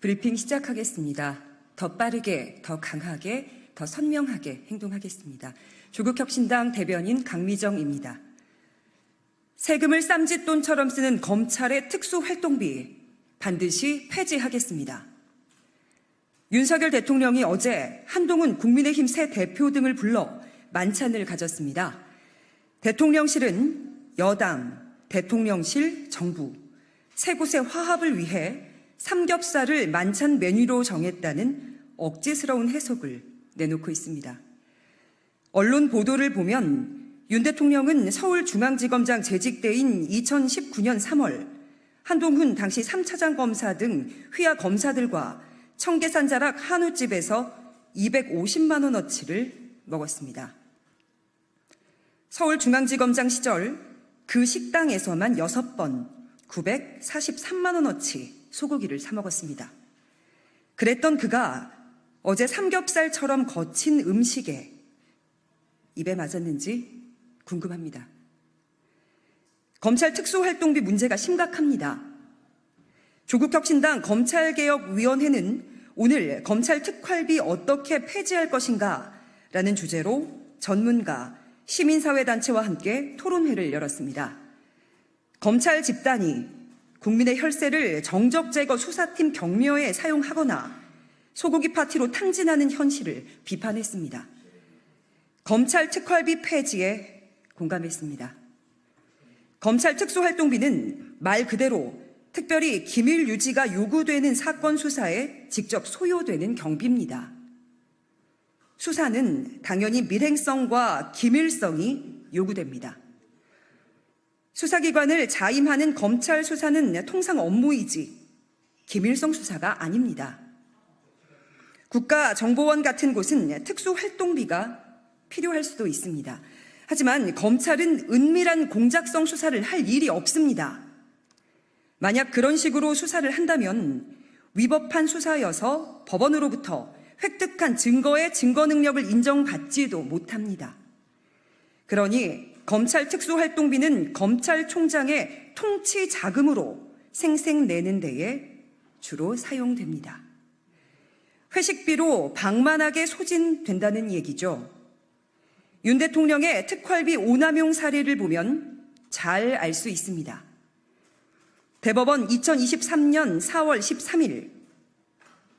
브리핑 시작하겠습니다. 더 빠르게, 더 강하게, 더 선명하게 행동하겠습니다. 조국혁신당 대변인 강미정입니다. 세금을 쌈짓돈처럼 쓰는 검찰의 특수활동비 반드시 폐지하겠습니다. 윤석열 대통령이 어제 한동훈 국민의힘 새 대표 등을 불러 만찬을 가졌습니다. 대통령실은 여당, 대통령실, 정부 세 곳의 화합을 위해 삼겹살을 만찬 메뉴로 정했다는 억지스러운 해석을 내놓고 있습니다. 언론 보도를 보면 윤 대통령은 서울중앙지검장 재직 때인 2019년 3월 한동훈 당시 3차장 검사 등 휘하 검사들과 청계산 자락 한우집에서 250만 원어치를 먹었습니다. 서울중앙지검장 시절 그 식당에서만 6번 943만 원어치 소고기를 사 먹었습니다. 그랬던 그가 어제 삼겹살처럼 거친 음식에 입에 맞았는지 궁금합니다. 검찰 특수활동비 문제가 심각합니다. 조국혁신당 검찰개혁위원회는 오늘 검찰 특활비 어떻게 폐지할 것인가 라는 주제로 전문가, 시민사회단체와 함께 토론회를 열었습니다. 검찰 집단이 국민의 혈세를 정적제거 수사팀 격려에 사용하거나 소고기 파티로 탕진하는 현실을 비판했습니다. 검찰 특활비 폐지에 공감했습니다. 검찰 특수활동비는 말 그대로 특별히 기밀 유지가 요구되는 사건 수사에 직접 소요되는 경비입니다. 수사는 당연히 밀행성과 기밀성이 요구됩니다. 수사기관을 자임하는 검찰 수사는 통상 업무이지 기밀성 수사가 아닙니다. 국가정보원 같은 곳은 특수활동비가 필요할 수도 있습니다. 하지만 검찰은 은밀한 공작성 수사를 할 일이 없습니다. 만약 그런 식으로 수사를 한다면 위법한 수사여서 법원으로부터 획득한 증거의 증거 능력을 인정받지도 못합니다. 그러니 검찰 특수활동비는 검찰총장의 통치 자금으로 생색내는 데에 주로 사용됩니다. 회식비로 방만하게 소진된다는 얘기죠. 윤 대통령의 특활비 오남용 사례를 보면 잘 알 수 있습니다. 대법원 2023년 4월 13일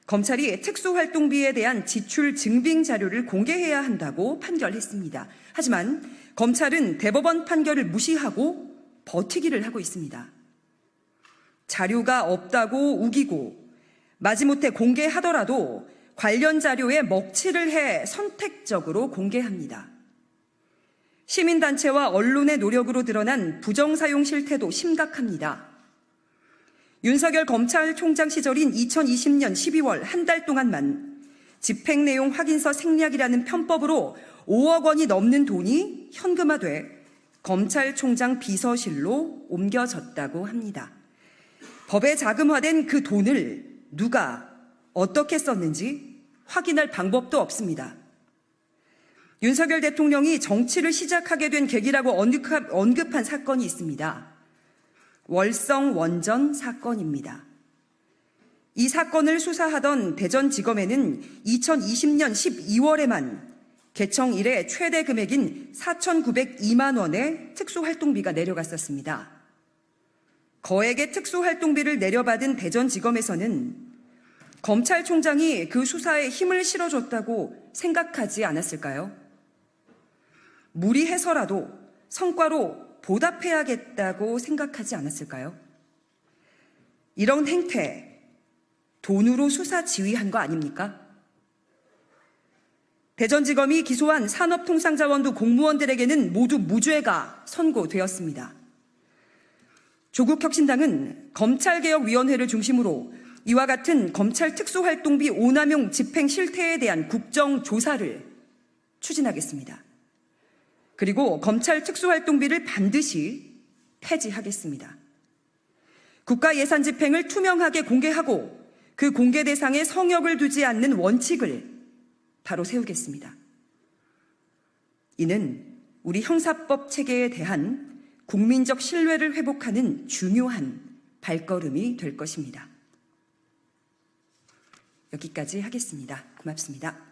검찰이 특수활동비에 대한 지출 증빙 자료를 공개해야 한다고 판결했습니다. 하지만 검찰은 대법원 판결을 무시하고 버티기를 하고 있습니다. 자료가 없다고 우기고 마지못해 공개하더라도 관련 자료에 먹칠을 해 선택적으로 공개합니다. 시민단체와 언론의 노력으로 드러난 부정사용 실태도 심각합니다. 윤석열 검찰총장 시절인 2020년 12월 한 달 동안만 집행 내용 확인서 생략이라는 편법으로 5억 원이 넘는 돈이 현금화돼 검찰총장 비서실로 옮겨졌다고 합니다. 법에 자금화된 그 돈을 누가 어떻게 썼는지 확인할 방법도 없습니다. 윤석열 대통령이 정치를 시작하게 된 계기라고 언급한 사건이 있습니다. 월성 원전 사건입니다. 이 사건을 수사하던 대전지검에는 2020년 12월에만 개청 이래 최대 금액인 4,902만 원의 특수활동비가 내려갔었습니다. 거액의 특수활동비를 내려받은 대전지검에서는 검찰총장이 그 수사에 힘을 실어줬다고 생각하지 않았을까요? 무리해서라도 성과로 보답해야겠다고 생각하지 않았을까요? 이런 행태, 돈으로 수사 지휘한 거 아닙니까? 대전지검이 기소한 산업통상자원부 공무원들에게는 모두 무죄가 선고되었습니다. 조국혁신당은 검찰개혁위원회를 중심으로 이와 같은 검찰 특수활동비 오남용 집행 실태에 대한 국정조사를 추진하겠습니다. 그리고 검찰 특수활동비를 반드시 폐지하겠습니다. 국가 예산 집행을 투명하게 공개하고 그 공개 대상에 성역을 두지 않는 원칙을 바로 세우겠습니다. 이는 우리 형사법 체계에 대한 국민적 신뢰를 회복하는 중요한 발걸음이 될 것입니다. 여기까지 하겠습니다. 고맙습니다.